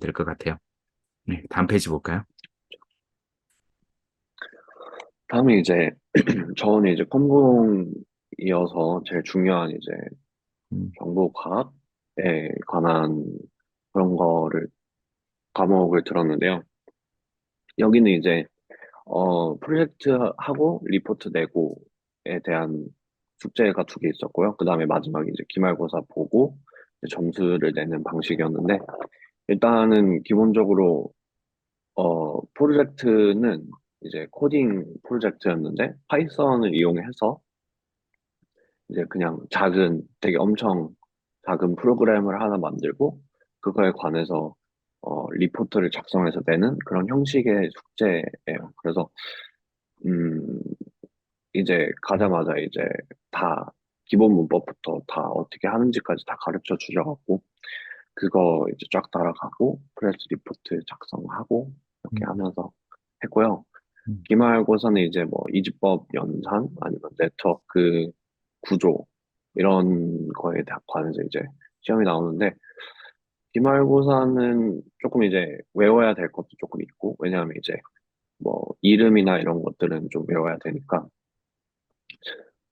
될 것 같아요. 네, 다음 페이지 볼까요? 다음에 이제 저는 이제 컴공이어서 제일 중요한 이제 음, 정보과학에 관한 그런 거를 과목을 들었는데요. 여기는 이제 프로젝트 하고 리포트 내고에 대한 숙제가 두 개 있었고요. 그 다음에 마지막에 이제 기말고사 보고 이제 점수를 내는 방식이었는데 일단은 기본적으로 프로젝트는 이제 코딩 프로젝트였는데 파이썬을 이용해서 이제 그냥 되게 엄청 작은 프로그램을 하나 만들고 그거에 관해서 리포트를 작성해서 내는 그런 형식의 숙제예요. 그래서 음, 이제 가자마자 이제 다 기본 문법부터 다 어떻게 하는지까지 다 가르쳐 주셔갖고 그거 이제 쫙 따라가고 프레스 리포트 작성하고 이렇게 음, 하면서 했고요. 음, 기말고사는 이제 뭐 이집법 연산 아니면 네트워크 구조 이런 거에 관해서 이제 시험이 나오는데 기말고사는 조금 이제 외워야 될 것도 조금 있고 왜냐하면 이제 뭐 이름이나 이런 것들은 좀 외워야 되니까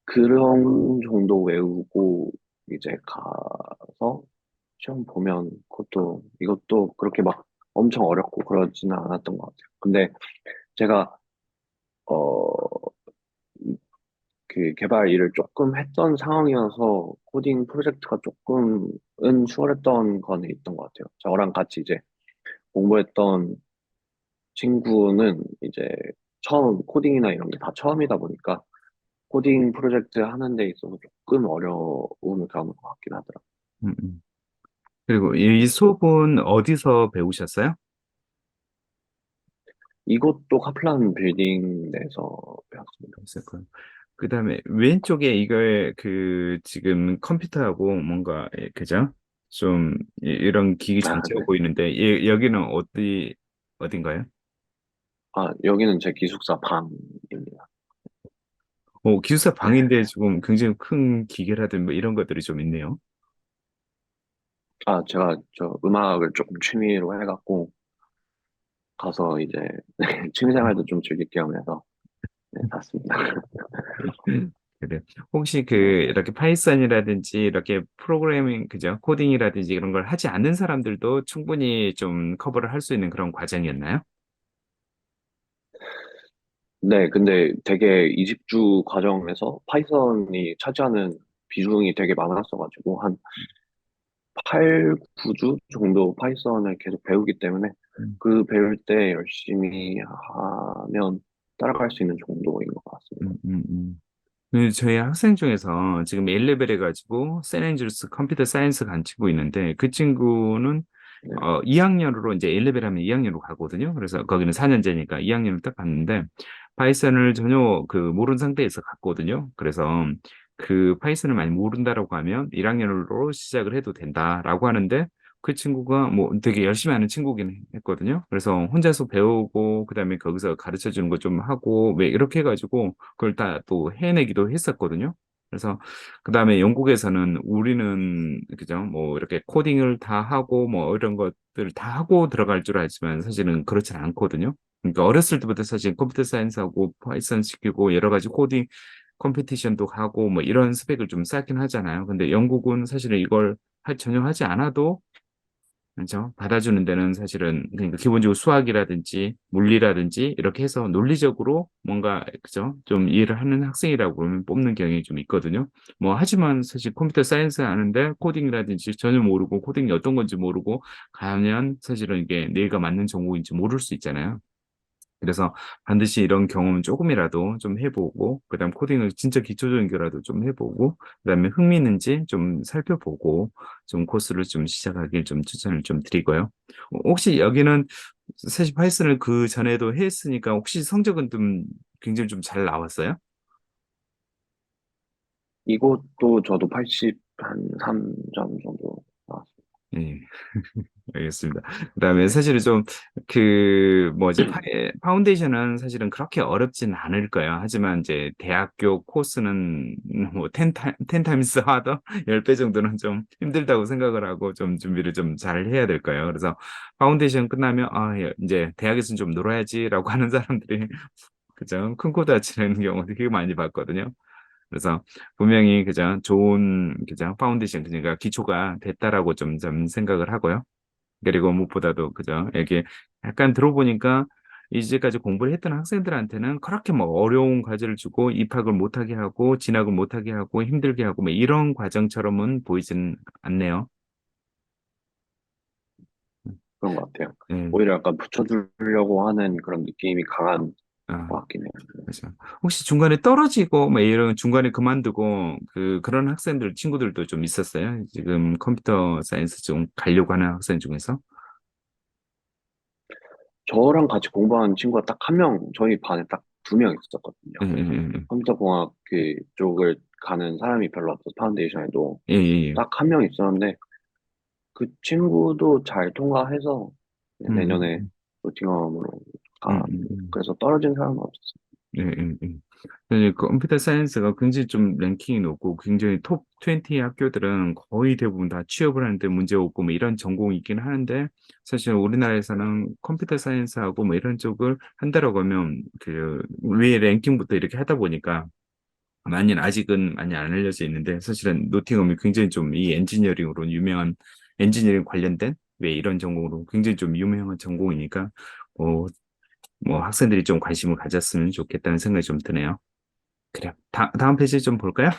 그런 정도 외우고 이제 가서 시험 보면 이것도 그렇게 막 엄청 어렵고 그러지는 않았던 것 같아요. 근데 제가 어 그 개발 일을 조금 했던 상황이어서 코딩 프로젝트가 조금은 수월했던 거는 있던 것 같아요. 저랑 같이 이제 공부했던 친구는 이제 처음 코딩이나 이런 게 다 처음이다 보니까 코딩 프로젝트 하는 데 있어서 조금 어려움을 겪은 것 같긴 하더라고요. 음. 그리고 이 수업은 어디서 배우셨어요? 이것도 카플란 빌딩 내에서 배웠습니다. 있었고요. 그다음에 왼쪽에 이걸 지금 컴퓨터하고 뭔가 그죠? 좀 이런 기기 아, 장치가 네. 보이는데 여기는 어딘가요? 여기는 제 기숙사 방입니다. 기숙사 방인데 지금 굉장히 큰 기계라든 뭐 이런 것들이 좀 있네요. 제가 저 음악을 조금 취미로 해갖고 가서 이제 취미생활도 좀 즐길 겸해서 네, 봤습니다. 그래. 혹시 이렇게 파이썬이라든지 이렇게 프로그래밍, 그죠? 코딩이라든지 이런 걸 하지 않는 사람들도 충분히 좀 커버를 할 수 있는 그런 과정이었나요? 네, 근데 되게 이집주 과정에서 파이썬이 차지하는 비중이 되게 많았어가지고 한 8, 9주 정도 파이썬을 계속 배우기 때문에 음, 그 배울 때 열심히 하면 따라갈 수 있는 정도인 것 같습니다. 음, 음, 음. 저희 학생 중에서 지금 A레벨 해가지고 세앤드루스 컴퓨터 사이언스 간 친구 있는데 그 친구는 네. 2학년으로 이제 A레벨 하면 2학년으로 가거든요. 그래서 거기는 4년제니까 2학년을 딱 갔는데 파이썬을 전혀 모르는 상태에서 갔거든요. 그래서 그 파이썬을 많이 모른다라고 하면 1학년으로 시작을 해도 된다라고 하는데 그 친구가 뭐 되게 열심히 하는 친구긴 했거든요. 그래서 혼자서 배우고 그다음에 거기서 가르쳐 주는 거 좀 하고 왜 이렇게 해가지고 그걸 다 또 해내기도 했었거든요. 그래서 그다음에 영국에서는 우리는 그죠? 뭐 이렇게 코딩을 다 하고 뭐 이런 것들 다 하고 들어갈 줄 알지만 사실은 그렇진 않거든요. 그러니까 어렸을 때부터 사실 컴퓨터 사이언스하고 파이썬 시키고 여러 가지 코딩 컴피티션도 가고 뭐 이런 스펙을 좀 쌓긴 하잖아요. 근데 영국은 사실은 이걸 전혀 하지 않아도 그렇죠? 받아주는 데는 사실은 그러니까 기본적으로 수학이라든지 물리라든지 이렇게 해서 논리적으로 뭔가 그죠? 좀 이해를 하는 학생이라고 그러면 뽑는 경향이 좀 있거든요. 뭐 하지만 사실 컴퓨터 사이언스 하는데 코딩이라든지 전혀 모르고 코딩이 어떤 건지 모르고 가면 사실은 이게 내가 맞는 전공인지 모를 수 있잖아요. 그래서 반드시 이런 경험은 조금이라도 좀 해보고, 그다음 코딩을 진짜 기초적인 거라도 좀 해보고, 그다음에 흥미 있는지 좀 살펴보고, 좀 코스를 좀 시작하길 좀 추천을 좀 드리고요. 혹시 여기는 사실 파이썬을 그 전에도 했으니까 혹시 성적은 좀 굉장히 좀 잘 나왔어요? 이것도 저도 80, 한 3점 정도 나왔습니다. 예. 알겠습니다. 그다음에 네. 사실은 좀 그 뭐지 파운데이션은 사실은 그렇게 어렵진 않을 거예요. 하지만 이제 대학교 코스는 뭐 텐 타임스 하더 10배 정도는 좀 힘들다고 생각을 하고 좀 준비를 좀 잘 해야 될 거예요. 그래서 파운데이션 끝나면 아 이제 대학에서는 좀 놀아야지라고 하는 사람들이 그죠? 큰 코 다치는 경우 되게 많이 봤거든요. 그래서 분명히 그죠? 좋은 그죠? 파운데이션 그러니까 기초가 됐다라고 좀 생각을 하고요. 그리고 무엇보다도 그죠? 이게 약간 들어보니까 이제까지 공부를 했던 학생들한테는 그렇게 뭐 어려운 과제를 주고 입학을 못하게 하고 진학을 못하게 하고 힘들게 하고 뭐 이런 과정처럼은 보이진 않네요. 그런 것 같아요. 네. 오히려 약간 붙여주려고 하는 그런 느낌이 강한 아, 것 같긴 해요. 그렇죠. 혹시 중간에 떨어지고 뭐 이런 중간에 그만두고 그런 학생들 친구들도 좀 있었어요? 지금 컴퓨터 사이언스 좀 가려고 하는 학생 중에서? 저랑 같이 공부하는 친구가 딱 한 명, 저희 반에 딱 두 명 있었거든요. 예, 예, 컴퓨터공학 그 쪽을 가는 사람이 별로 없어서 파운데이션에도 예, 예, 예. 예. 딱 한 명 있었는데 그 친구도 잘 통과해서 음, 내년에 음, 노팅엄으로 음, 가. 음. 그래서 떨어진 사람은 없었어요. 네, 네, 네. 네, 컴퓨터 사이언스가 굉장히 좀 랭킹이 높고 굉장히 톱 20 학교들은 거의 대부분 다 취업을 하는데 문제 없고 뭐 이런 전공이 있긴 하는데 사실 우리나라에서는 컴퓨터 사이언스하고 뭐 이런 쪽을 한다라고 하면 그 왜 랭킹부터 이렇게 하다 보니까 아직은 많이 안 알려져 있는데 사실은 노팅엄이 굉장히 좀 이 엔지니어링으로 유명한 엔지니어링 관련된 왜 이런 전공으로 굉장히 좀 유명한 전공이니까 뭐, 뭐 학생들이 좀 관심을 가졌으면 좋겠다는 생각이 좀 드네요. 그래요. 다음 페이지 좀 볼까요?